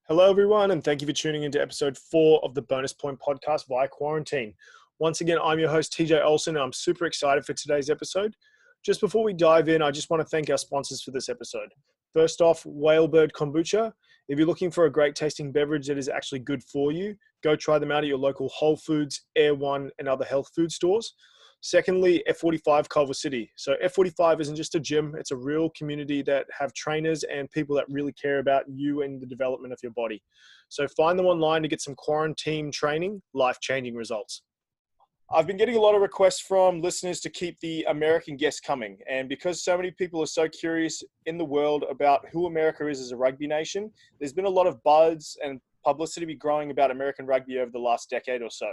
Hello, everyone, and thank you for tuning into episode 4 of the Bonus Point podcast via quarantine. Once again, I'm your host, TJ Olson, and I'm super excited for today's episode. Just before we dive in, I just want to thank our sponsors for this episode. First off, Whalebird Kombucha. If you're looking for a great tasting beverage that is actually good for you, go try them out at your local Whole Foods, Air One, and other health food stores. Secondly, F45 Culver City. So F45 isn't just a gym, it's a real community that have trainers and people that really care about you and the development of your body. So find them online to get some quarantine training, life-changing results. I've been getting a lot of requests from listeners to keep the American guests coming. And because so many people are so curious in the world about who America is as a rugby nation, there's been a lot of buzz and publicity growing about American rugby over the last decade or so.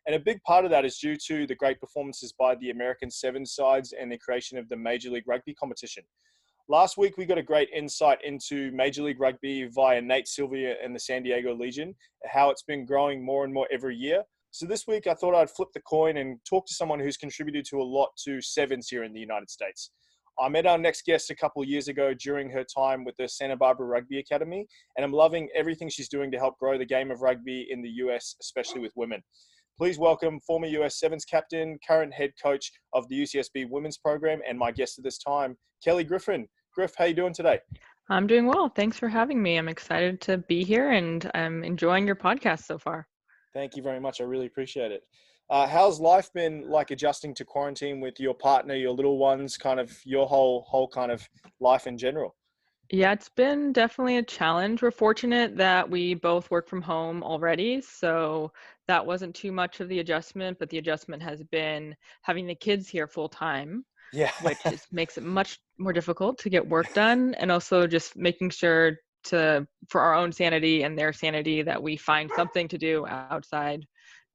And a big part of that is due to the great performances by the American Sevens sides and the creation of the Major League Rugby competition. Last week, we got a great insight into Major League Rugby via Nate Sylvia and the San Diego Legion, how it's been growing more and more every year. So this week, I thought I'd flip the coin and talk to someone who's contributed to a lot to Sevens here in the United States. I met our next guest a couple of years ago during her time with the Santa Barbara Rugby Academy, and I'm loving everything she's doing to help grow the game of rugby in the US, especially with women. Please welcome former US Sevens captain, current head coach of the UCSB women's program, and my guest at this time, Kelly Griffin. Griff, how you doing today? I'm doing well. Thanks for having me. I'm excited to be here and I'm enjoying your podcast so far. Thank you very much. I really appreciate it. How's life been like adjusting to quarantine with your partner, your little ones, kind of your whole kind of life in general? Yeah, it's been definitely a challenge. We're fortunate that we both work from home already, so that wasn't too much of the adjustment, but the adjustment has been having the kids here full time, Yeah. which makes it much more difficult to get work done, and also just making sure for our own sanity and their sanity that we find something to do outside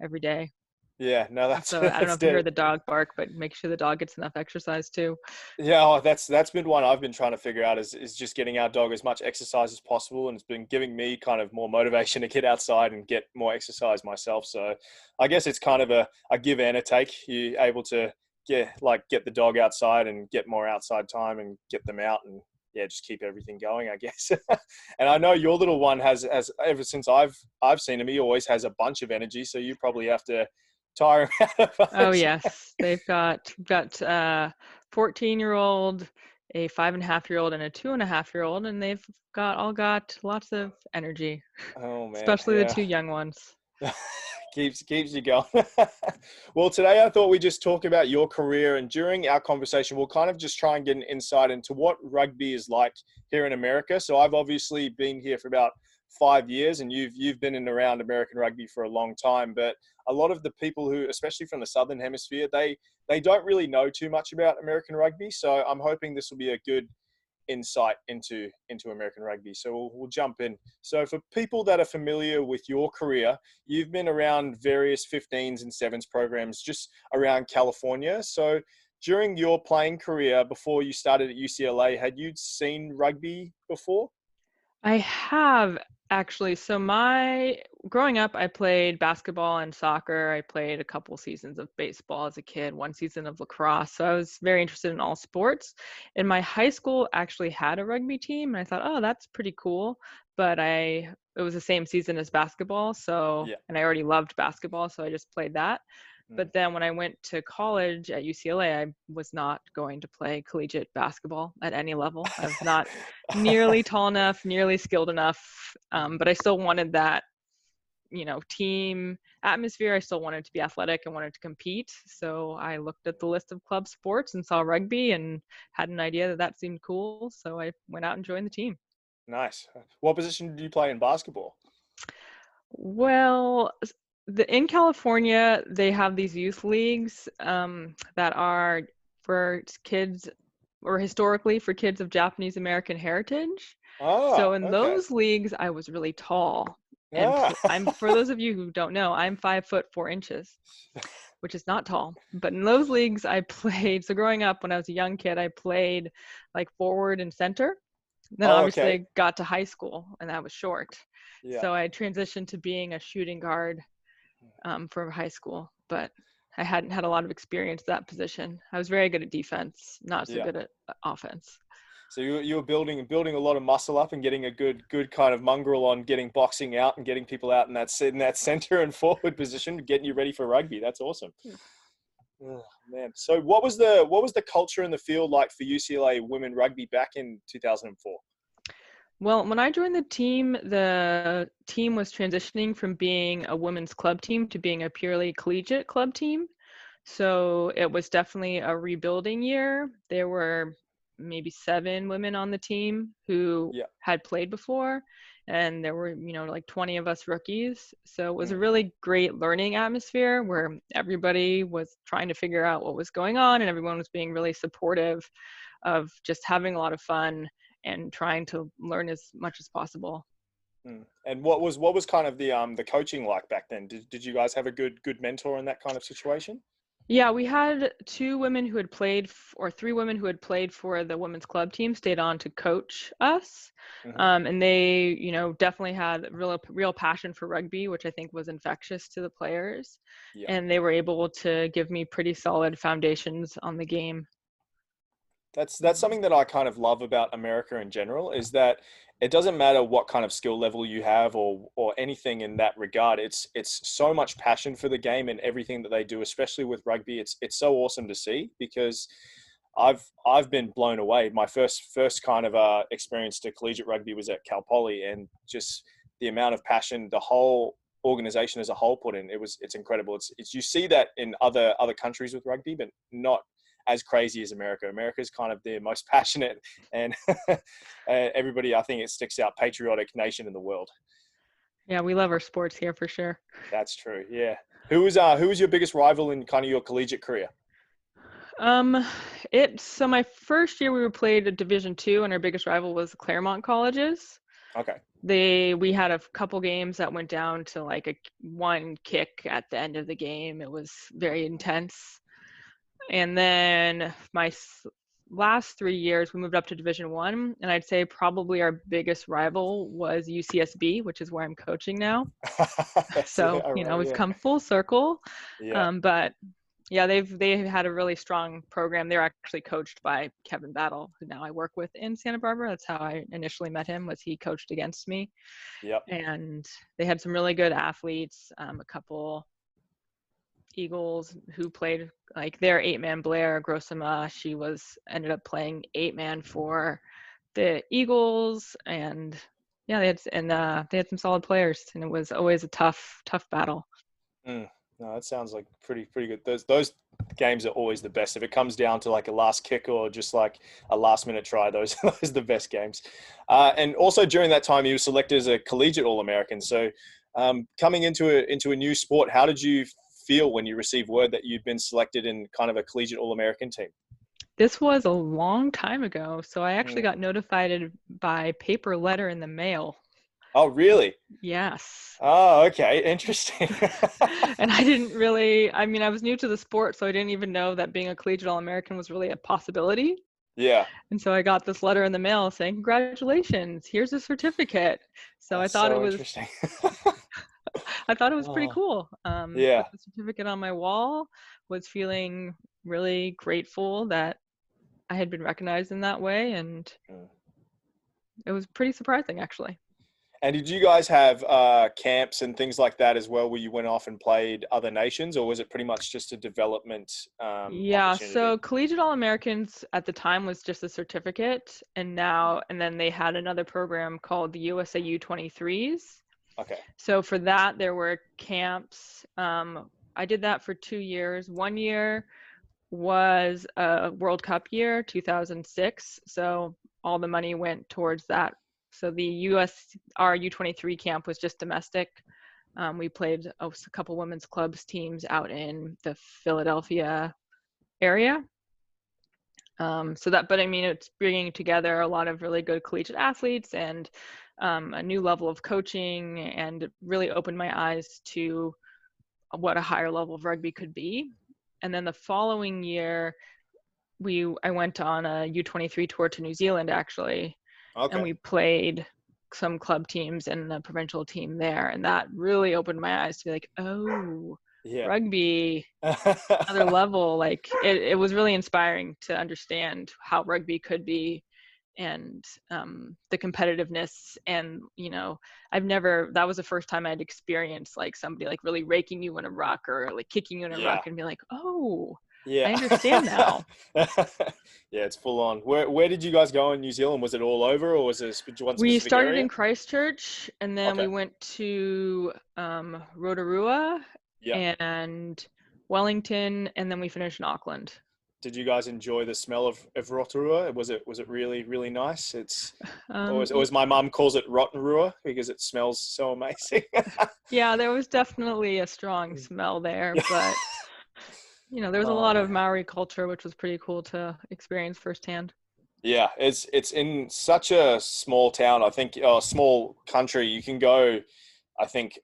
every day. Yeah, no, So I don't know that's if you heard dead. the dog bark, but make sure the dog gets enough exercise too. Yeah, that's been one I've been trying to figure out is just getting our dog as much exercise as possible, and it's been giving me kind of more motivation to get outside and get more exercise myself. So I guess it's kind of a give and a take. You're able to get the dog outside and get more outside time and get them out and just keep everything going, I guess. And I know your little one has ever since I've seen him, he always has a bunch of energy. So you probably have to tire him out a bunch. Oh yes, they've got 14-year-old, a 5.5-year-old, and a 2.5-year-old, and they've all got lots of energy. Oh man, Especially the yeah. two young ones. keeps you going. Well, today I thought we'd just talk about your career, and during our conversation, we'll kind of just try and get an insight into what rugby is like here in America. So I've obviously been here for about 5 years, and you've been in and around American rugby for a long time. But a lot of the people who, especially from the Southern Hemisphere, they don't really know too much about American rugby. So I'm hoping this will be a good insight into American rugby. So we'll jump in. So for people that are familiar with your career, you've been around various 15s and 7s programs just around California. So during your playing career before you started at UCLA, had you seen rugby before? I have actually. So growing up, I played basketball and soccer. I played a couple seasons of baseball as a kid, one season of lacrosse. So I was very interested in all sports. And my high school actually had a rugby team, and I thought, oh, that's pretty cool. But it was the same season as basketball, Yeah. and I already loved basketball, so I just played that. But then when I went to college at UCLA, I was not going to play collegiate basketball at any level. I was not nearly tall enough, nearly skilled enough, but I still wanted that, team atmosphere. I still wanted to be athletic and wanted to compete. So I looked at the list of club sports and saw rugby and had an idea that seemed cool. So I went out and joined the team. Nice. What position did you play in basketball? Well, in California, they have these youth leagues that are for kids, or historically for kids of Japanese American heritage. So in Okay. those leagues, I was really tall. And Ah. for those of you who don't know, I'm 5'4", which is not tall. But in those leagues, I played. So growing up, when I was a young kid, I played like forward and center. Then obviously Okay. I got to high school, and that was short. Yeah. So I transitioned to being a shooting guard for high school, but I hadn't had a lot of experience at that position. I was very good at defense, not so Yeah. good at offense. So you were building a lot of muscle up and getting a good kind of mongrel on getting boxing out and getting people out in that center and forward position, getting you ready for rugby. That's awesome. Oh, man. So what was the culture in the field like for UCLA women rugby back in 2004? Well, when I joined the team was transitioning from being a women's club team to being a purely collegiate club team. So it was definitely a rebuilding year. There were maybe 7 women on the team who Yeah. had played before, and there were, like 20 of us rookies. So it was a Mm. really great learning atmosphere where everybody was trying to figure out what was going on, and everyone was being really supportive of just having a lot of fun and trying to learn as much as possible. Mm. And what was kind of the coaching like back then? Did you guys have a good mentor in that kind of situation? Yeah, we had 2 women who had played, or 3 women who had played for the women's club team stayed on to coach us. Hmm. And they, definitely had real passion for rugby, which I think was infectious to the players. Yeah. And they were able to give me pretty solid foundations on the game. That's something that I kind of love about America in general, is that it doesn't matter what kind of skill level you have or anything in that regard. It's so much passion for the game and everything that they do, especially with rugby. It's so awesome to see, because I've been blown away. My first kind of experience to collegiate rugby was at Cal Poly, and just the amount of passion the whole organization as a whole put in, it's incredible. It's you see that in other countries with rugby, but not as crazy as America. America is kind of the most passionate and everybody, I think it sticks out, patriotic nation in the world. Yeah, we love our sports here for sure. That's true. Yeah. Who was your biggest rival in kind of your collegiate career? So my first year we were played at Division II, and our biggest rival was the Claremont colleges. Okay. We had a couple games that went down to like one kick at the end of the game. It was very intense. And then my last 3 years, we moved up to Division I, and I'd say probably our biggest rival was UCSB, which is where I'm coaching now. So, All right, we've yeah. come full circle. Yeah. But yeah, they've had a really strong program. They're actually coached by Kevin Battle, who now I work with in Santa Barbara. That's how I initially met him, was he coached against me. Yep. And they had some really good athletes, a couple Eagles who played, like their 8-man Blair Grossima. She ended up playing 8-man for the Eagles, and yeah, they had some solid players, and it was always a tough battle. Mm. No, that sounds like pretty good. Those games are always the best. If it comes down to like a last kick or just like a last minute try, those are the best games. And also during that time, you were selected as a collegiate All-American. So coming into a new sport, how did you feel when you received word that you'd been selected in kind of a collegiate All-American team? This was a long time ago, so I actually Mm. got notified by paper letter in the mail. Oh, really? Yes. Oh, okay. Interesting. And I was new to the sport, so I didn't even know that being a collegiate All-American was really a possibility. Yeah. And so I got this letter in the mail saying, congratulations, here's a certificate. So That's so interesting. I thought it was pretty Oh, cool. yeah. Put the certificate on my wall, was feeling really grateful that I had been recognized in that way, and Mm. it was pretty surprising, actually. And did you guys have camps and things like that as well, where you went off and played other nations, or was it pretty much just a development Yeah, opportunity? so Collegiate All-Americans at the time was just a certificate, and then they had another program called the USA U23s. Okay. So for that, there were camps. I did that for 2 years. 1 year was a World Cup year, 2006. So all the money went towards that. So our U23 camp was just domestic. We played a couple women's clubs teams out in the Philadelphia area. But I mean, it's bringing together a lot of really good collegiate athletes and a new level of coaching, and it really opened my eyes to what a higher level of rugby could be. And then the following year, I went on a U23 tour to New Zealand, actually, and Okay. we played some club teams and the provincial team there, and that really opened my eyes to be like, oh, Yeah. rugby, another level. Like it was really inspiring to understand how rugby could be and the competitiveness. And that was the first time I'd experienced like somebody like really raking you in a ruck or like kicking you in a ruck and be like, oh, Yeah. I understand now. Yeah, it's full on. Where did you guys go in New Zealand? Was it all over, or was it one We specific started area? in Christchurch, and then Okay. we went to Rotorua Yeah. and Wellington, and then we finished in Auckland. Did you guys enjoy the smell of Rotorua? Was it really, really nice? It's always my mum calls it Rotorua because it smells so amazing. Yeah, there was definitely a strong smell there, but there was a lot of man. Maori culture, which was pretty cool to experience firsthand. Yeah, it's in such a small town. I think small country. You can go, I think,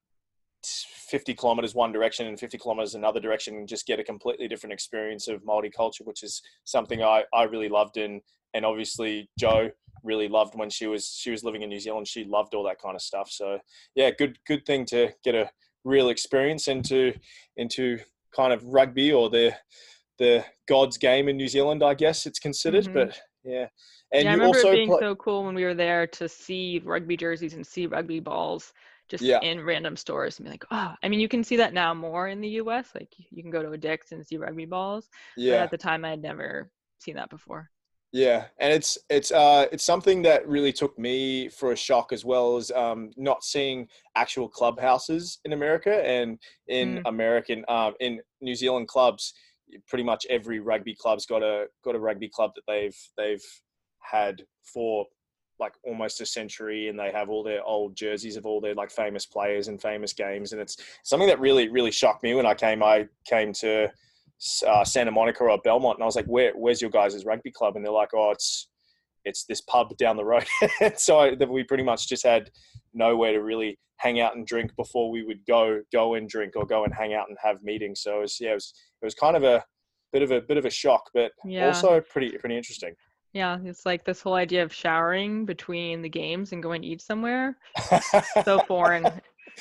50 kilometers one direction and 50 kilometers another direction and just get a completely different experience of Māori culture, which is something I really loved. And obviously Joe really loved when she was living in New Zealand. She loved all that kind of stuff. So yeah, good thing to get a real experience into kind of rugby, or the God's game in New Zealand, I guess it's considered. Mm-hmm. But yeah. And Yeah, I you remember it also being play. so cool when we were there to see rugby jerseys and see rugby balls just Yeah. in random stores and be like, oh, I mean, you can see that now more in the US. Like you can go to a Dick's and see rugby balls, but Yeah. at the time I had never seen that before. Yeah, and it's something that really took me for a shock, as well as not seeing actual clubhouses in America. And in Mm. in New Zealand clubs, pretty much every rugby club's got a rugby club that they've had for like almost a century, and they have all their old jerseys of all their like famous players and famous games. And it's something that really shocked me when I came to Santa Monica or Belmont, and I was like, where's your guys' rugby club? And they're like, oh, it's this pub down the road. So we pretty much just had nowhere to really hang out and drink before we would go and drink or go and hang out and have meetings. So it was kind of a bit of a shock, but Yeah. also pretty interesting. Yeah, it's like this whole idea of showering between the games and going to eat somewhere. So foreign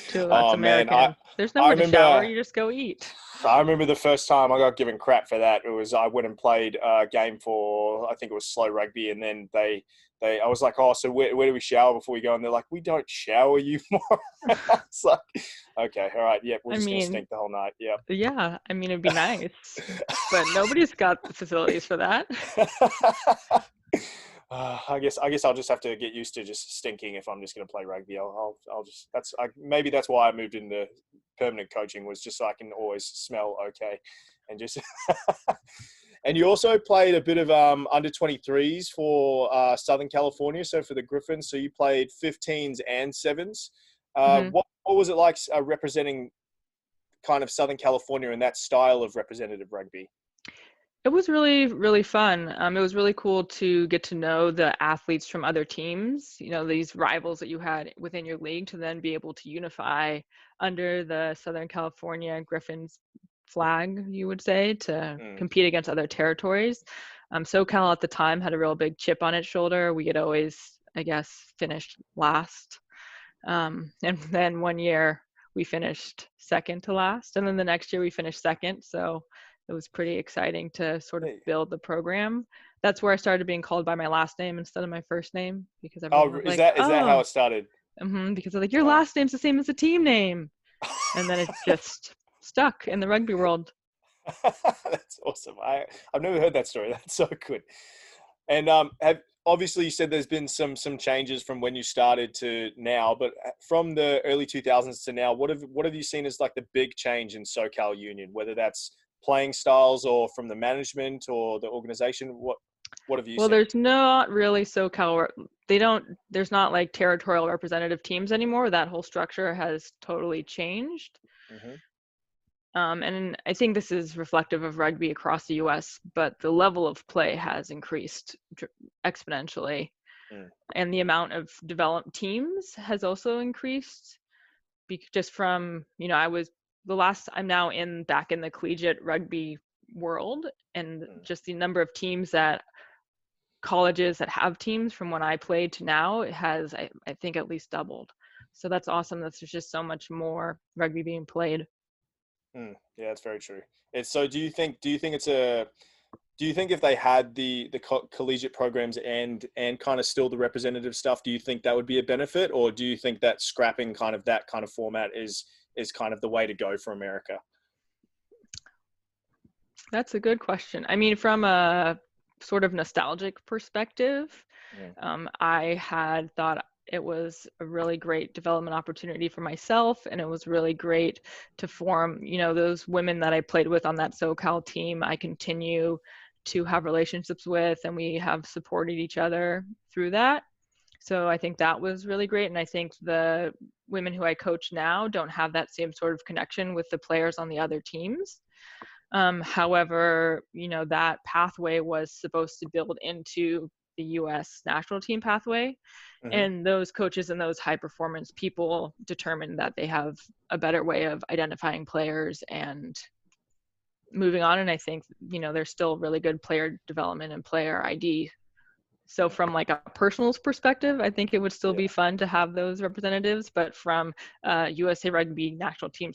to us Oh man, Americans. There's I nowhere to shower, remember you just go eat. I remember the first time I got given crap for that. It was I went and played a game for, I think it was slow rugby, and then I was like, oh, so where do we shower before we go? And they're like, we don't shower you more. It's like, okay, all right, yeah, we're I just gonna mean, stink the whole night. Yeah. yeah, I mean, it'd be nice, but nobody's got the facilities for that. I guess I'll just have to get used to just stinking if I'm just going to play rugby. I'll just maybe that's why I moved into permanent coaching, was just so I can always smell okay, and just. And you also played a bit of under 23s for Southern California, so for the Griffin. So you played 15s and 7s. Hmm. What was it like representing kind of Southern California in that style of representative rugby? It was really, really fun. It was really cool to get to know the athletes from other teams, these rivals that you had within your league, to then be able to unify under the Southern California Griffins flag, you would say, to compete against other territories. SoCal at the time had a real big chip on its shoulder. We had always, I guess, finished last. And then one year we finished second to last. And then the next year we finished second. So it was pretty exciting to sort of build the program. That's where I started being called by my last name instead of my first name, because everyone was like, is that how it started? Because they're like, your last name's the same as the team name. And then it just stuck in the rugby world. That's awesome. I've never heard that story. That's so good. And obviously you said there's been some changes from when you started to now, but from the early 2000s to now, what have you seen as like the big change in SoCal Union, whether that's playing styles or from the management or the organization? What have you seen? Well, there's not really SoCal. There's not like territorial representative teams anymore. That whole structure has totally changed. Mm-hmm. And I think this is reflective of rugby across the US, but the level of play has increased exponentially. And the amount of developed teams has also increased, just from, I'm now back in the collegiate rugby world, and just the number of teams colleges that have teams from when I played to now, it has, I think, at least doubled. So that's awesome. There's just so much more rugby being played. Yeah, that's very true. Do you think it's a Do you think if they had the collegiate programs and kind of still the representative stuff, do you think that would be a benefit, or do you think that scrapping kind of that kind of format is kind of the way to go for America? That's a good question. I mean, from a sort of nostalgic perspective, I had thought it was a really great development opportunity for myself, and it was really great to form, those women that I played with on that SoCal team. I continue to have relationships with, and we have supported each other through that. So I think that was really great. And I think the women who I coach now don't have that same sort of connection with the players on the other teams. However, that pathway was supposed to build into the U.S. national team pathway. And those coaches and those high performance people determined that they have a better way of identifying players and moving on. And I think, there's still really good player development and player ID. So from like a personal perspective, I think it would still be fun to have those representatives, but from USA Rugby national team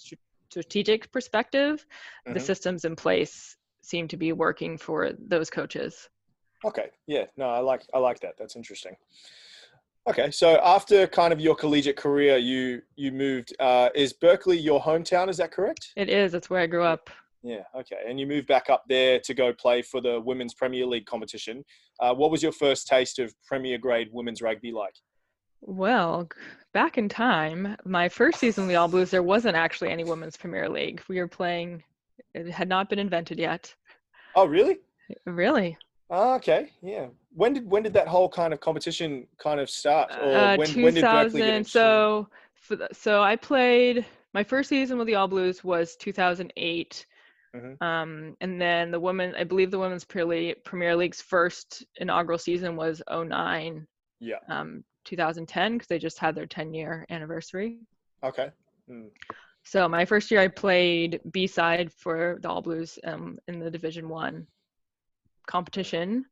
strategic perspective, the systems in place seem to be working for those coaches. Okay. Yeah. No, I like that. That's interesting. Okay. So after kind of your collegiate career, you moved, is Berkeley your hometown? Is that correct? It is. That's where I grew up. Yeah. Okay. And you moved back up there to go play for the Women's Premier League competition. What was your first taste of Premier grade women's rugby like? Well, back in time, my first season with the All Blues, there wasn't actually any Women's Premier League. We were playing, it had not been invented yet. Oh, really? Really? Oh, okay. Yeah. When did that whole kind of competition kind of start? Or when did Berkeley get interested? So I played, my first season with the All Blues was 2008. And then I believe the Women's Premier League's first inaugural season was 2009. Yeah. 2010, because they just had their 10-year anniversary. Okay. So my first year I played B-side for the All Blues in the Division 1 competition.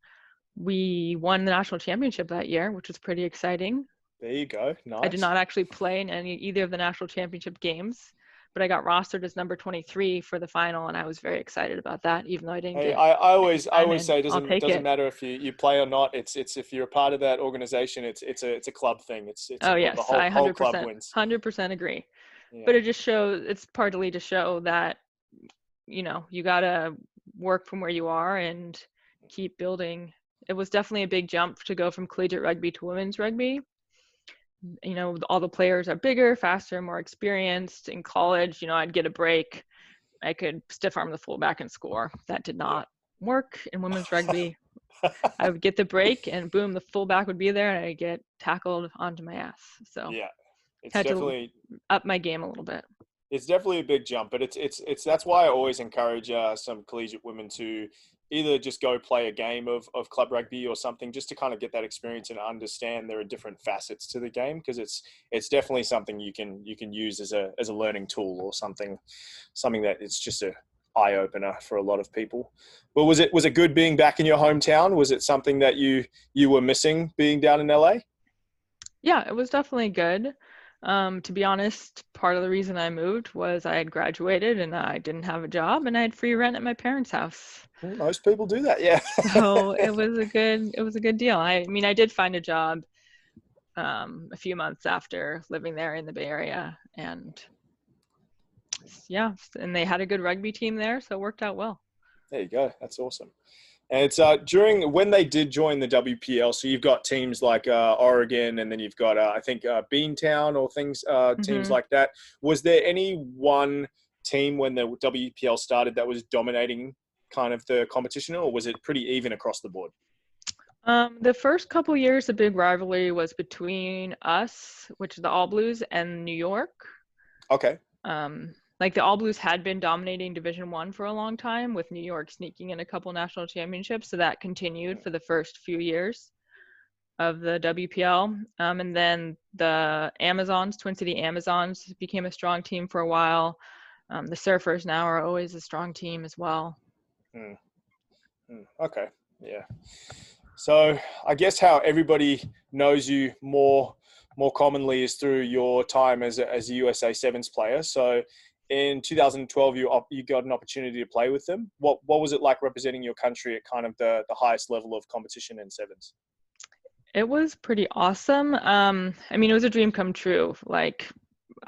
We won the national championship that year, which was pretty exciting. There you go. Nice. I did not actually play in either of the national championship games, but I got rostered as number 23 for the final, and I was very excited about that, even though I didn't get. I always say it doesn't matter if you play or not. It's if you're a part of that organization, it's a club thing. It's yes, the whole club wins. 100% agree. Yeah. But it just shows, it's partly to show that you gotta work from where you are and keep building. It was definitely a big jump to go from collegiate rugby to women's rugby. All the players are bigger, faster, more experienced. In college, I'd get a break. I could stiff arm the fullback and score. That did not work in women's rugby. I would get the break and boom, the fullback would be there and I'd get tackled onto my ass. So yeah, it's had definitely to up my game a little bit. It's definitely a big jump, but it's that's why I always encourage some collegiate women to either just go play a game of club rugby or something, just to kind of get that experience and understand there are different facets to the game, because it's definitely something you can use as a learning tool, or something that it's just a eye opener for a lot of people. But was it good being back in your hometown? Was it something that you were missing being down in LA? Yeah, it was definitely good. To be honest, part of the reason I moved was I had graduated and I didn't have a job and I had free rent at my parents' house. Most people do that, yeah. So it was a good deal. I mean, I did find a job a few months after living there in the Bay Area, and and they had a good rugby team there, so it worked out well. There you go. That's awesome. And it's when they did join the WPL, so you've got teams like Oregon, and then you've got I think Beantown or teams like that. Was there any one team when the WPL started that was dominating kind of the competition, or was it pretty even across the board? The first couple years, the big rivalry was between us, which is the All Blues, and New York. Okay. Like the All Blues had been dominating Division 1 for a long time, with New York sneaking in a couple national championships. So that continued for the first few years of the WPL. And then the Amazons, Twin City Amazons, became a strong team for a while. The Surfers now are always a strong team as well. Okay. Yeah. So I guess how everybody knows you more commonly is through your time as a USA Sevens player. So in 2012, you got an opportunity to play with them. What was it like representing your country at kind of the highest level of competition in sevens? It was pretty awesome. I mean, it was a dream come true. Like,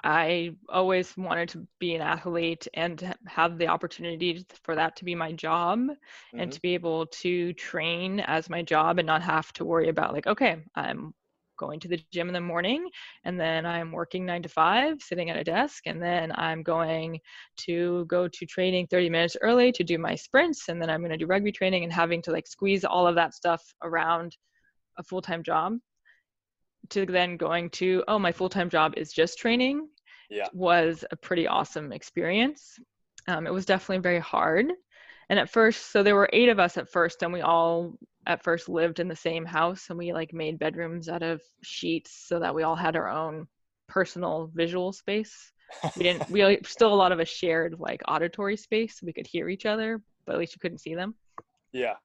I always wanted to be an athlete and to have the opportunity for that to be my job, and to be able to train as my job and not have to worry about, like, okay, I'm going to the gym in the morning, and then I'm working 9 to 5 sitting at a desk, and then I'm going to go to training 30 minutes early to do my sprints, and then I'm going to do rugby training, and having to like squeeze all of that stuff around a full-time job, to then going to, oh, my full-time job is just training. Yeah. Was a pretty awesome experience. It was definitely very hard. And at first, so there were 8 of us at first, and we all at first lived in the same house, and we like made bedrooms out of sheets so that we all had our own personal visual space. We still, a lot of us shared like auditory space, so we could hear each other, but at least you couldn't see them. Yeah.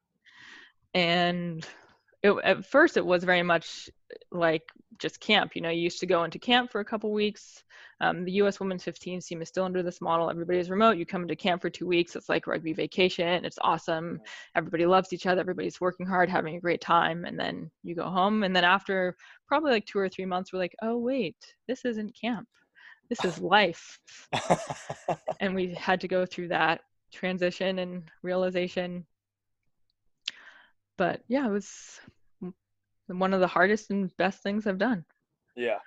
And at first it was very much like just camp. You used to go into camp for a couple weeks. The U.S. Women's 15 team is still under this model. Everybody's remote. You come into camp for 2 weeks. It's like rugby vacation. It's awesome. Everybody loves each other. Everybody's working hard, having a great time. And then you go home. And then after probably like 2 or 3 months, we're like, oh, wait, this isn't camp. This is life. And we had to go through that transition and realization. But yeah, it was one of the hardest and best things I've done. Yeah.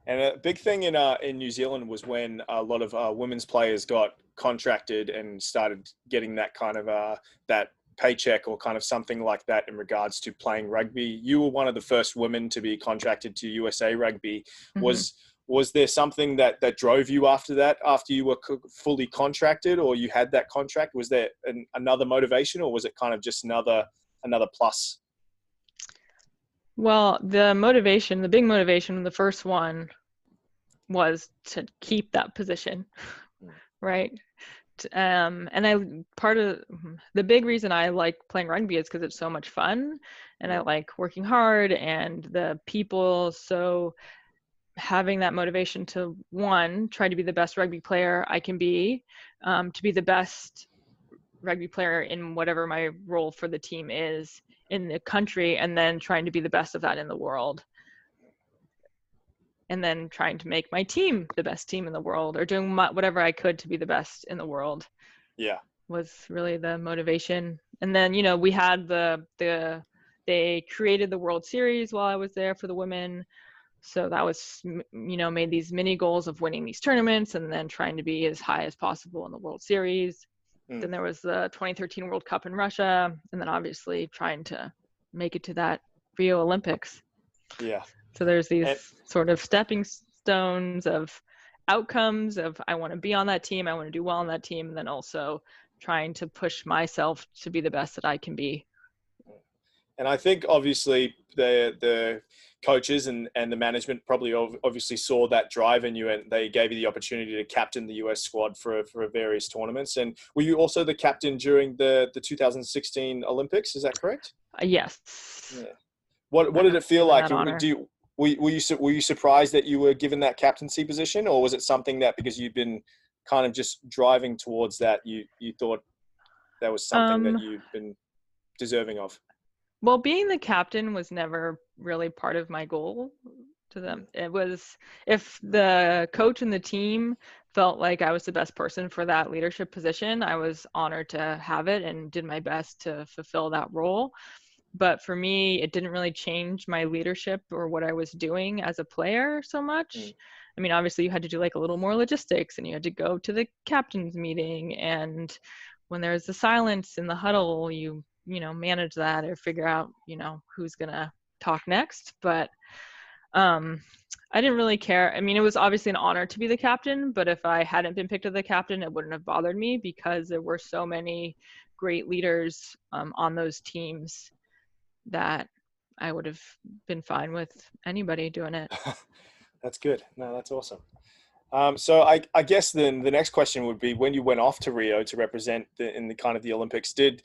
And a big thing in New Zealand was when a lot of women's players got contracted and started getting that kind of that paycheck or kind of something like that in regards to playing rugby. You were one of the first women to be contracted to USA Rugby. Mm-hmm. Was there something that drove you after that, after you were fully contracted, or you had that contract? Was there another motivation, or was it kind of just another plus? Well, the big motivation, the first one was to keep that position, right? And part of the big reason I like playing rugby is because it's so much fun, and I like working hard, and the people. So having that motivation to, one, try to be the best rugby player I can be, to be the best rugby player in whatever my role for the team is in the country, and then trying to be the best of that in the world, and then trying to make my team the best team in the world, or doing whatever I could to be the best in the world. Yeah, was really the motivation. And then we had they created the World Series while I was there for the women, so that was made these mini goals of winning these tournaments and then trying to be as high as possible in the World Series. Then there was the 2013 World Cup in Russia, and then obviously trying to make it to that Rio Olympics. Yeah. So there's these sort of stepping stones of outcomes of, I want to be on that team, I want to do well on that team, and then also trying to push myself to be the best that I can be. And I think obviously the coaches and the management probably obviously saw that drive in you, and they gave you the opportunity to captain the US squad for various tournaments. And were you also the captain during the 2016 Olympics? Is that correct? Yes. Yeah. What did it feel like? Were you surprised that you were given that captaincy position, or was it something that, because you've been kind of just driving towards that, you thought that was something that you've been deserving of? Well, being the captain was never really part of my goal to them. It was, if the coach and the team felt like I was the best person for that leadership position, I was honored to have it and did my best to fulfill that role. But for me, it didn't really change my leadership or what I was doing as a player so much. I mean, obviously you had to do like a little more logistics, and you had to go to the captain's meeting, and when there's the silence in the huddle, you manage that or figure out, who's gonna talk next. But I didn't really care. I mean, it was obviously an honor to be the captain, but if I hadn't been picked as the captain, it wouldn't have bothered me, because there were so many great leaders on those teams that I would have been fine with anybody doing it. That's good. No, that's awesome. So I guess then the next question would be, when you went off to Rio to represent in the kind of the Olympics, did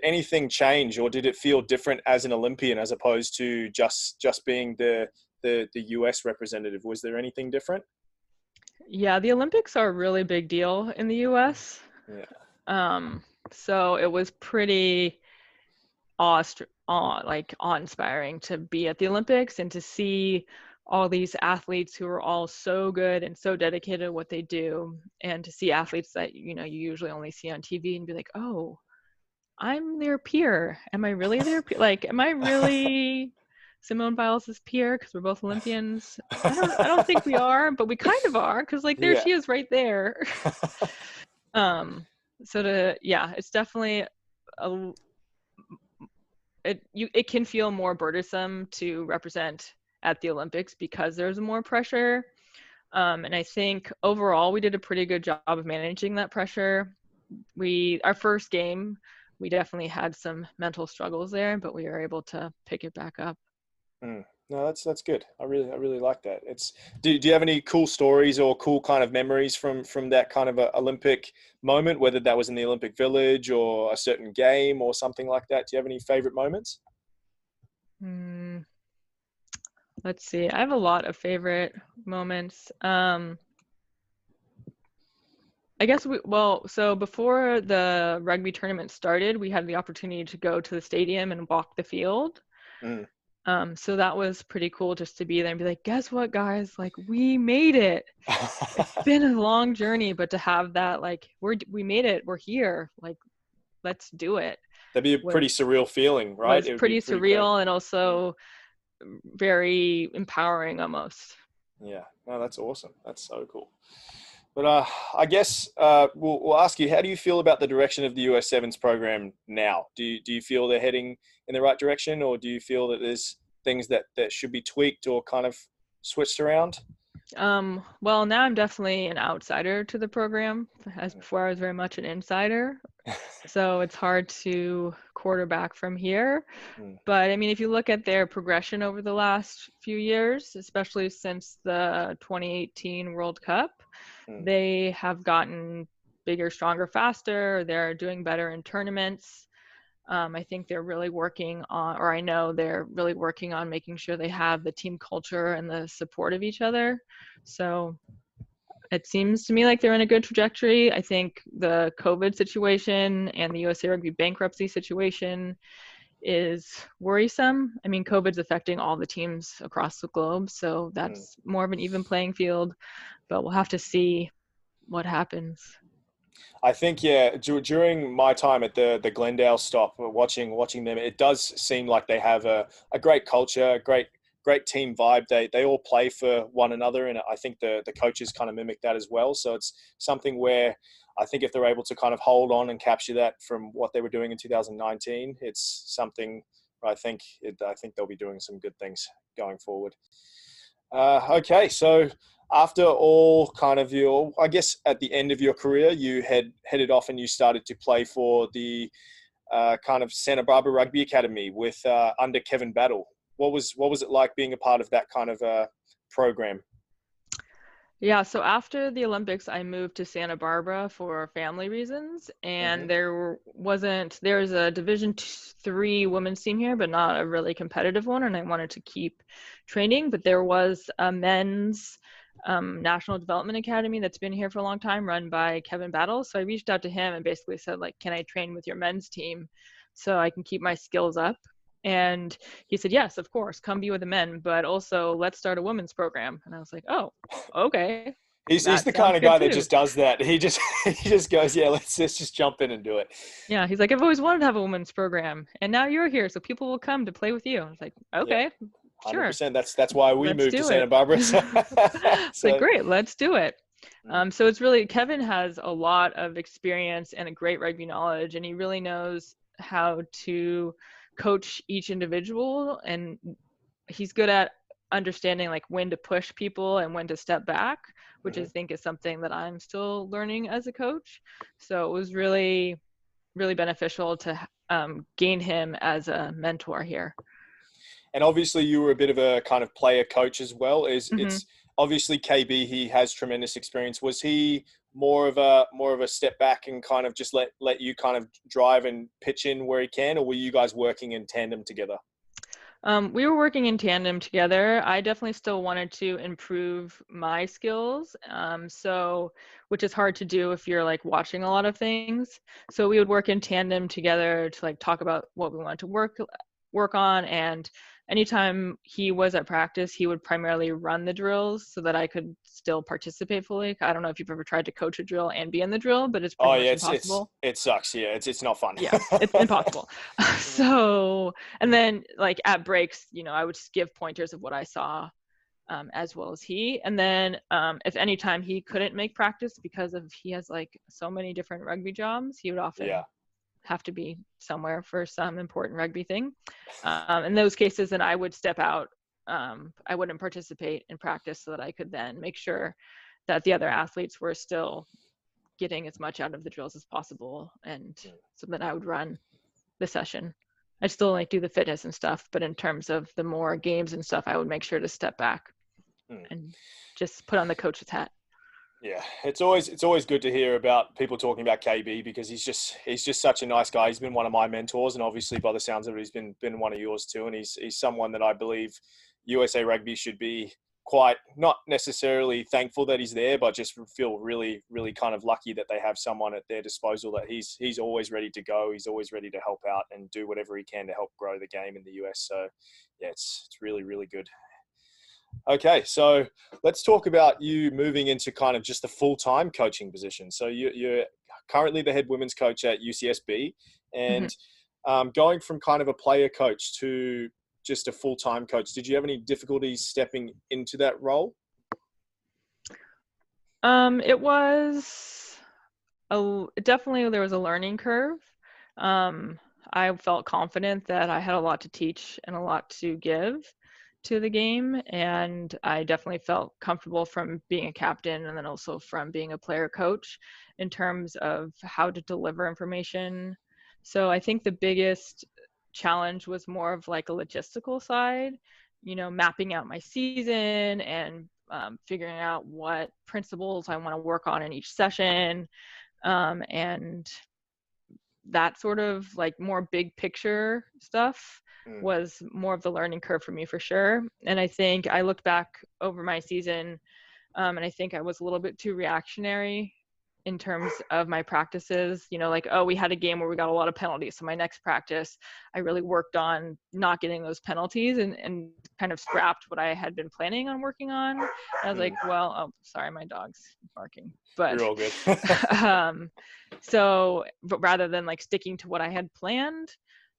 anything change, or did it feel different as an Olympian as opposed to just being the US representative? Was there anything different? Yeah, the Olympics are a really big deal in the US. Yeah. So it was pretty awe-inspiring to be at the Olympics and to see all these athletes who are all so good and so dedicated to what they do, and to see athletes that you usually only see on TV and be like, oh, I'm their peer. Am I really their peer? Like, am I really Simone Biles' peer? Because we're both Olympians. I don't think we are, but we kind of are, because like there Yeah. she is right there. It's definitely it can feel more burdensome to represent at the Olympics because there's more pressure. And I think overall we did a pretty good job of managing that pressure. Our first game, we definitely had some mental struggles there, but we were able to pick it back up. No, that's good. I really like that. Do you have any cool stories or cool kind of memories from that kind of a Olympic moment, whether that was in the Olympic Village or a certain game or something like that? Do you have any favorite moments? Let's see. I have a lot of favorite moments. I guess so before the rugby tournament started, we had the opportunity to go to the stadium and walk the field. So that was pretty cool just to be there and be like, guess what, guys? Like, we made it. It's been a long journey, but to have that, like, we made it. We're here. Like, let's do it. That'd be a pretty surreal feeling, right? It was pretty surreal and also very empowering almost. Yeah, no, that's awesome. That's so cool. But I guess we'll ask you, how do you feel about the direction of the US Sevens program now? Do you feel they're heading in the right direction, or do you feel that there's things that should be tweaked or kind of switched around? Well, now I'm definitely an outsider to the program. As before, I was very much an insider. So it's hard to quarterback from here. But I mean, if you look at their progression over the last few years, especially since the 2018 World Cup, they have gotten bigger, stronger, faster. They're doing better in tournaments. I think they're really working on, or I know they're really working on making sure they have the team culture and the support of each other. So it seems to me like they're in a good trajectory. I think the COVID situation and the USA Rugby bankruptcy situation is worrisome. I mean, COVID's affecting all the teams across the globe, so that's more of an even playing field, but we'll have to see what happens. I think, yeah, during my time at the Glendale stop, watching them, it does seem like they have a great culture, great team vibe. They all play for one another, and I think the coaches kind of mimic that as well. So it's something where I think if they're able to kind of hold on and capture that from what they were doing in 2019, it's something I think they'll be doing some good things going forward. Okay, so after all kind of I guess at the end of your career, you headed off and you started to play for the kind of Santa Barbara Rugby Academy with under Kevin Battle. What was it like being a part of that kind of program? Yeah, so after the Olympics, I moved to Santa Barbara for family reasons, and there's a Division III women's team here, but not a really competitive one, and I wanted to keep training, but there was a men's National Development Academy that's been here for a long time, run by Kevin Battle. So I reached out to him and basically said, like, can I train with your men's team so I can keep my skills up? And he said, yes, of course, come be with the men, but also let's start a women's program. And I was like, oh, okay. He's the kind of guy that just does that. He just goes, yeah, let's just jump in and do it. Yeah, he's like, I've always wanted to have a women's program, and now you're here, so people will come to play with you. I was like, okay, yeah, sure. 100%. That's why we moved to Santa Barbara. It's like, great, let's do it. So it's really, Kevin has a lot of experience and a great rugby knowledge, and he really knows how to coach each individual, and he's good at understanding like when to push people and when to step back, which I think is something that I'm still learning as a coach. So it was really, really beneficial to gain him as a mentor here. And obviously you were a bit of a kind of player coach as well. It's obviously KB, he has tremendous experience. Was he more of a step back and kind of just let you kind of drive and pitch in where he can, or were you guys working in tandem together? We were working in tandem together. I definitely still wanted to improve my skills. Which is hard to do if you're like watching a lot of things. So we would work in tandem together to like talk about what we wanted to work on. And anytime he was at practice, he would primarily run the drills so that I could still participate fully. I don't know if you've ever tried to coach a drill and be in the drill, but it's Oh pretty much yeah, impossible. it sucks. Yeah, it's not fun. Yeah, it's impossible. So, and then like at breaks, I would just give pointers of what I saw, as well as he. And then if any time he couldn't make practice because he has like so many different rugby jobs, he would often have to be somewhere for some important rugby thing. In those cases, then I would step out. I wouldn't participate in practice so that I could then make sure that the other athletes were still getting as much out of the drills as possible, and so that I would run the session. I'd still like do the fitness and stuff, but in terms of the more games and stuff, I would make sure to step back and just put on the coach's hat. Yeah, it's always good to hear about people talking about KB, because he's just such a nice guy. He's been one of my mentors, and obviously by the sounds of it, he's been one of yours too. And he's someone that I believe USA Rugby should be quite, not necessarily thankful that he's there, but just feel really, really kind of lucky that they have someone at their disposal that he's always ready to go. He's always ready to help out and do whatever he can to help grow the game in the US. So yeah, it's really, really good. Okay, so let's talk about you moving into kind of just a full-time coaching position. So you're currently the head women's coach at UCSB, and going from kind of a player coach to just a full-time coach, did you have any difficulties stepping into that role? It was definitely, there was a learning curve. I felt confident that I had a lot to teach and a lot to give to the game, and I definitely felt comfortable from being a captain and then also from being a player coach in terms of how to deliver information. So I think the biggest challenge was more of like a logistical side, mapping out my season and figuring out what principles I want to work on in each session, and that sort of like more big picture stuff was more of the learning curve for me for sure. And I think I looked back over my season, and I think I was a little bit too reactionary in terms of my practices, like, oh, we had a game where we got a lot of penalties. So my next practice, I really worked on not getting those penalties and kind of scrapped what I had been planning on working on. And I was like, well, oh, sorry, my dog's barking. But you're all good. but rather than like sticking to what I had planned.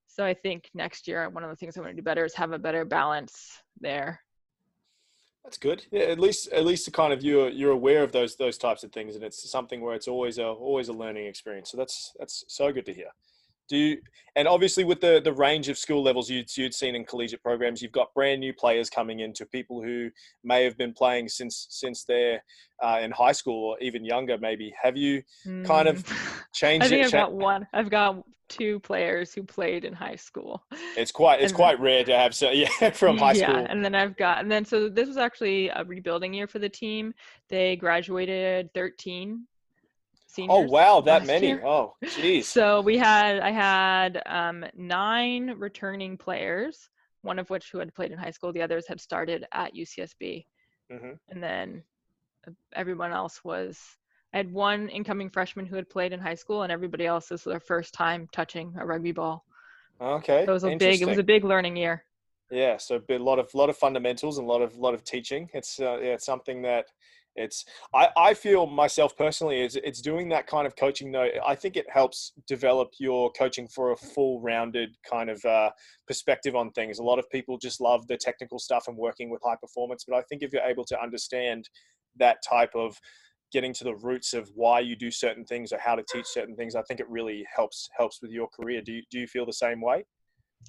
So I think next year, one of the things I want to do better is have a better balance there. That's good. Yeah, at least kind of you're aware of those types of things, and it's something where it's always a learning experience. So that's so good to hear. And obviously with the range of school levels you'd seen in collegiate programs, you've got brand new players coming into people who may have been playing since they're in high school or even younger maybe. Have you kind of changed I think I've got two players who played in high school. It's quite rare to have from high school. Yeah, and then so this was actually a rebuilding year for the team. They graduated 13 seniors. Oh wow, that many. Year. Oh geez. So I had 9 returning players, one of which who had played in high school. The others had started at UCSB. And then everyone else I had one incoming freshman who had played in high school, and everybody else is their first time touching a rugby ball. Okay. So it was a big learning year. Yeah, so a lot of fundamentals and a lot of teaching. It's it's something that I feel myself personally it's doing that kind of coaching though. I think it helps develop your coaching for a full rounded kind of perspective on things. A lot of people just love the technical stuff and working with high performance, but I think if you're able to understand that type of getting to the roots of why you do certain things or how to teach certain things, I think it really helps with your career. Do you feel the same way?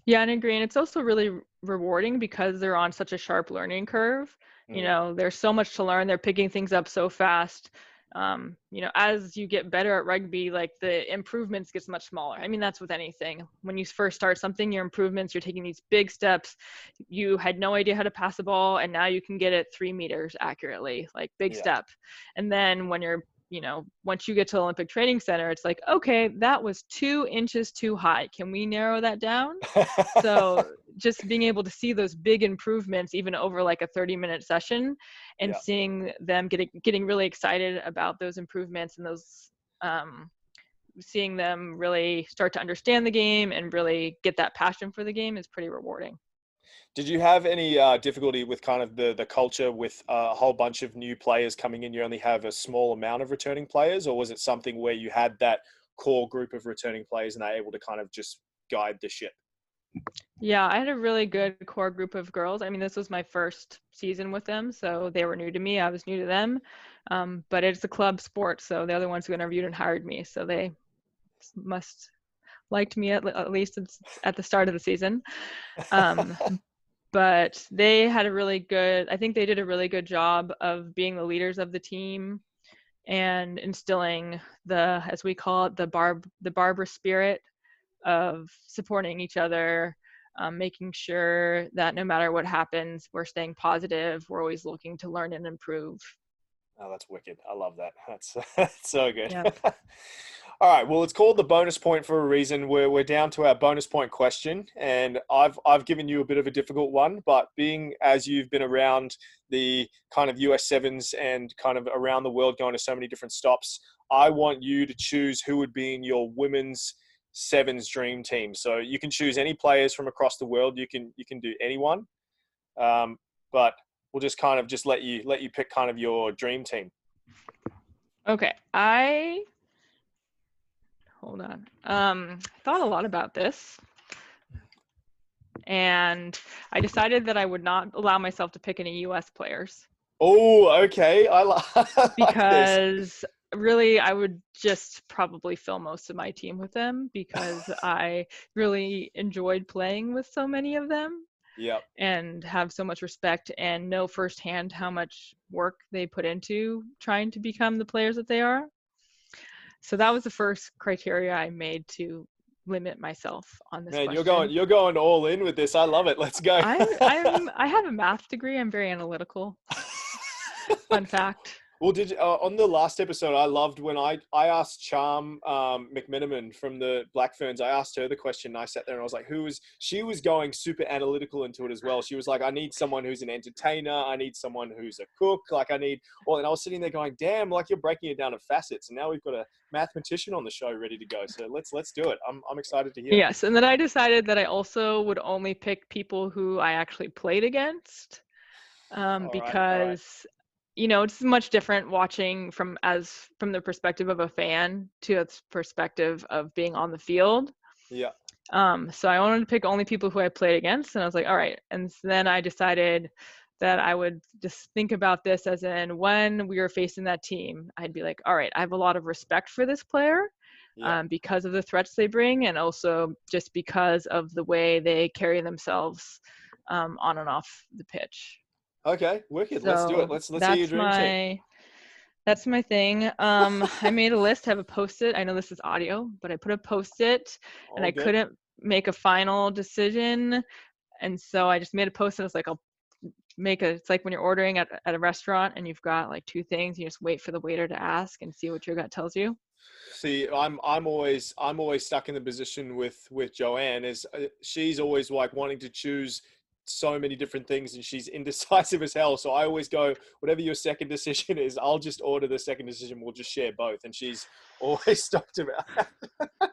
Yeah, and I agree. And it's also really rewarding because they're on such a sharp learning curve. There's so much to learn. They're picking things up so fast. As you get better at rugby, like the improvements gets much smaller. I mean, that's with anything. When you first start something, your improvements, you're taking these big steps. You had no idea how to pass a ball, and now you can get it 3 meters accurately, like big step. And then when you're once you get to the Olympic Training Center, it's like, okay, that was 2 inches too high. Can we narrow that down? So just being able to see those big improvements, even over like a 30-minute session, and Yeah. seeing them getting really excited about those improvements, and those seeing them really start to understand the game and really get that passion for the game is pretty rewarding. Did you have any difficulty with kind of the culture with a whole bunch of new players coming in? You only have a small amount of returning players, or was it something where you had that core group of returning players and they're able to kind of just guide the ship? Yeah, I had a really good core group of girls. I mean, this was my first season with them, so they were new to me. I was new to them. But it's a club sport, so the other ones who interviewed and hired me, so they must liked me at least at the start of the season. But they had I think they did a really good job of being the leaders of the team and instilling as we call it, the Barbara spirit of supporting each other, making sure that no matter what happens, we're staying positive. We're always looking to learn and improve. Oh, that's wicked. I love that. That's so good. Yep. All right. Well, it's called the bonus point for a reason. We're down to our bonus point question, and I've given you a bit of a difficult one, but being as you've been around the kind of US sevens and kind of around the world, going to so many different stops, I want you to choose who would be in your women's sevens dream team. So you can choose any players from across the world. You can do anyone, but we'll just kind of just let you pick kind of your dream team. Okay. Hold on. I thought a lot about this, and I decided that I would not allow myself to pick any US players. Oh, okay. I like because really I would just probably fill most of my team with them, because I really enjoyed playing with so many of them. Yep. And have so much respect and know firsthand how much work they put into trying to become the players that they are. So that was the first criteria I made to limit myself on this Man, question. you're going all in with this. I love it. Let's go. I have a math degree. I'm very analytical. Fun fact. Well, on the last episode, I loved when I asked Charm McMenamin from the Black Ferns. I asked her the question. And I sat there and I was like, she was going super analytical into it as well. She was like, I need someone who's an entertainer. I need someone who's a cook. Like and I was sitting there going, damn, like you're breaking it down to facets. And now we've got a mathematician on the show ready to go. So let's do it. I'm excited to hear. Yes. And then I decided that I also would only pick people who I actually played against, because it's much different watching from the perspective of a fan to its perspective of being on the field. Yeah. So I wanted to pick only people who I played against, and I was like, all right. And then I decided that I would just think about this as in when we were facing that team, I'd be like, all right, I have a lot of respect for this player, because of the threats they bring, and also just because of the way they carry themselves on and off the pitch. Okay, wicked. So let's do it. Let's hear your dream team. That's my thing. I made a list. I have a Post-it. I know this is audio, but I put a Post-it, and I couldn't make a final decision, and so I just made a Post-it. It's like it's like when you're ordering at a restaurant and you've got like 2 things. You just wait for the waiter to ask and see what your gut tells you. See, I'm always stuck in the position with Joanne, is she's always like wanting to choose so many different things and she's indecisive as hell. So I always go, whatever your second decision is, I'll just order the second decision. We'll just share both. And she's always stopped about that.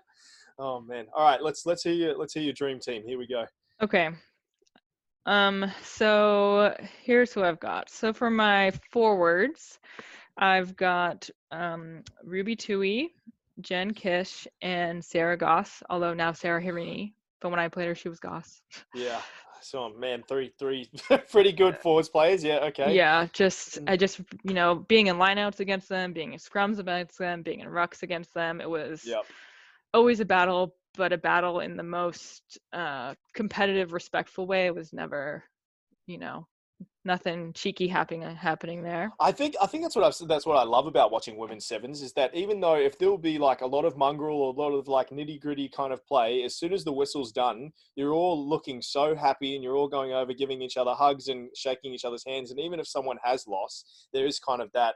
Oh man. All right. Let's hear your dream team. Here we go. Okay. So here's who I've got. So for my forwards, I've got Ruby Tui, Jen Kish, and Sarah Goss, although now Sarah Hirini. But when I played her, she was Goss. Yeah. So man, three pretty good forwards players. Yeah, okay. Yeah, I just being in lineouts against them, being in scrums against them, being in rucks against them, it was always a battle, but a battle in the most competitive, respectful way. It was never, nothing cheeky happening there. I think that's what I love about watching women's sevens, is that even though if there will be like a lot of mongrel or a lot of like nitty gritty kind of play, as soon as the whistle's done, you're all looking so happy and you're all going over, giving each other hugs and shaking each other's hands. And even if someone has lost, there is kind of that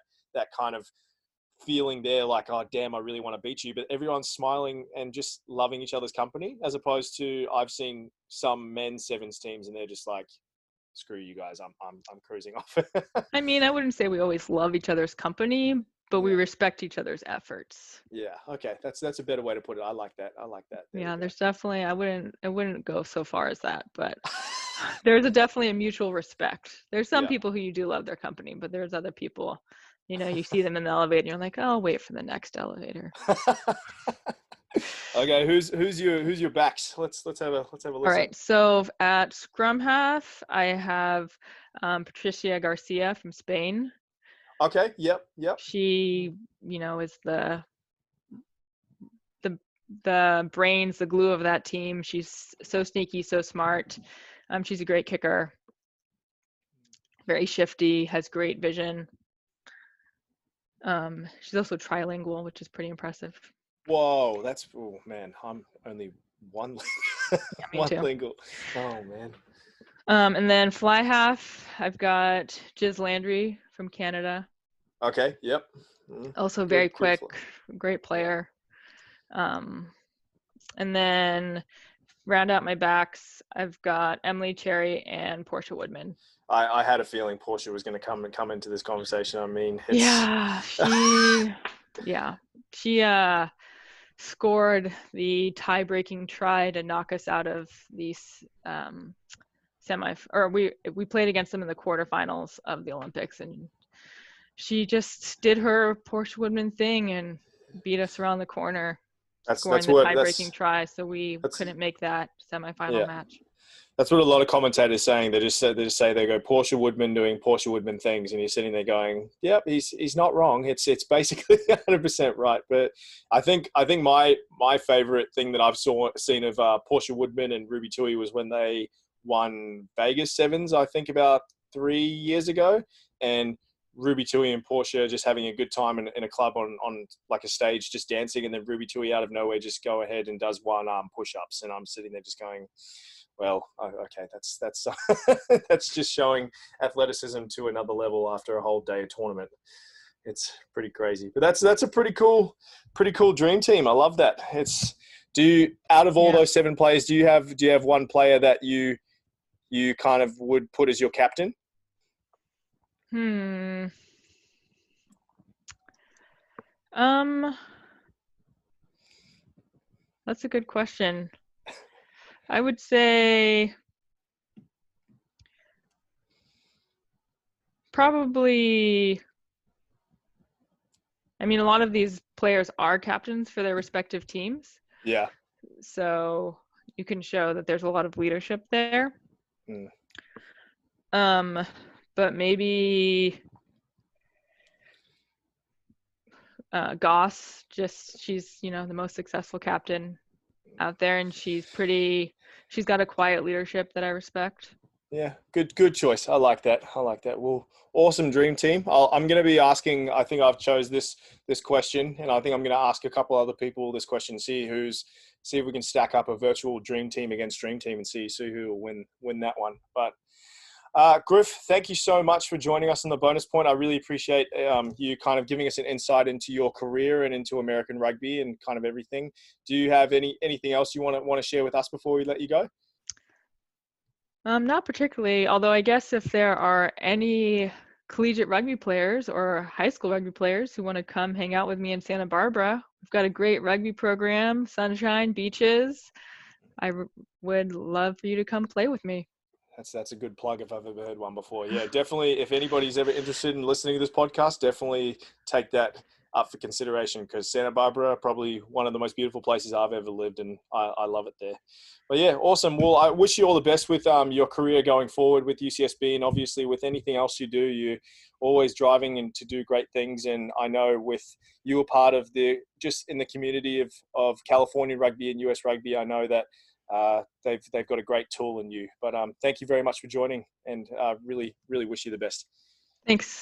kind of feeling there like, oh, damn, I really want to beat you. But everyone's smiling and just loving each other's company, as opposed to I've seen some men's sevens teams and they're just like, screw you guys, I'm cruising off. I mean, I wouldn't say we always love each other's company, but we respect each other's efforts. Yeah. Okay. That's a better way to put it. I like that. Yeah, there's definitely, I wouldn't go so far as that, but there's definitely a mutual respect. There's some people who you do love their company, but there's other people, you see them in the elevator and you're like, oh, I'll wait for the next elevator. Okay, who's your backs? Let's have a listen. All right, so at scrum half, I have Patricia Garcia from Spain. Okay. Yep. She, is the brains, the glue of that team. She's so sneaky, so smart. She's a great kicker. Very shifty, has great vision. She's also trilingual, which is pretty impressive. Whoa, man, I'm only one lingual. Oh man. And then fly half, I've got Jiz Landry from Canada. Okay. Yep. Also very quick, great player. And then round out my backs, I've got Emily Cherry and Portia Woodman. I had a feeling Portia was going to come into this conversation. I mean, she scored the tie-breaking try to knock us out of these we played against them in the quarterfinals of the Olympics, and she just did her Portia Woodman thing and beat us around the corner, scoring the tie-breaking try. So we couldn't make that semifinal match. That's what a lot of commentators saying. They just say they go Portia Woodman doing Portia Woodman things, and you're sitting there going, "Yep, he's not wrong. It's basically 100% right." But I think my favorite thing that I've seen of Portia Woodman and Ruby Tui was when they won Vegas Sevens, I think about 3 years ago, and Ruby Tui and Portia just having a good time in a club on like a stage, just dancing, and then Ruby Tui out of nowhere just go ahead and does one arm push-ups, and I'm sitting there just going, well, okay, that's that's just showing athleticism to another level after a whole day of tournament. It's pretty crazy, but that's a pretty cool dream team. I love that. Out of all those 7 players, do you have one player that you kind of would put as your captain? That's a good question. I would say probably, I mean, a lot of these players are captains for their respective teams. Yeah. So you can show that there's a lot of leadership there. But maybe Goss, she's, the most successful captain out there, and she's got a quiet leadership that I respect. Yeah, good choice. I like that. Well, awesome dream team. I'm going to be asking, I think I've chose this question, and I think I'm going to ask a couple other people this question, see if we can stack up a virtual dream team against dream team and see who will win that one. But Griff, thank you so much for joining us on the bonus point. I really appreciate you kind of giving us an insight into your career and into American rugby and kind of everything. Do you have anything else you want to share with us before we let you go? Not particularly, although I guess if there are any collegiate rugby players or high school rugby players who want to come hang out with me in Santa Barbara, we've got a great rugby program, sunshine, beaches. I would love for you to come play with me. That's a good plug if I've ever heard one before. Yeah, definitely. If anybody's ever interested in listening to this podcast, definitely take that up for consideration, because Santa Barbara, probably one of the most beautiful places I've ever lived, and I love it there. But yeah, awesome. Well, I wish you all the best with your career going forward with UCSB, and obviously with anything else you do, you're always driving and to do great things. And I know with you a part of just in the community of California rugby and US rugby, I know that they've got a great tool in you. But thank you very much for joining, and really, really wish you the best. Thanks.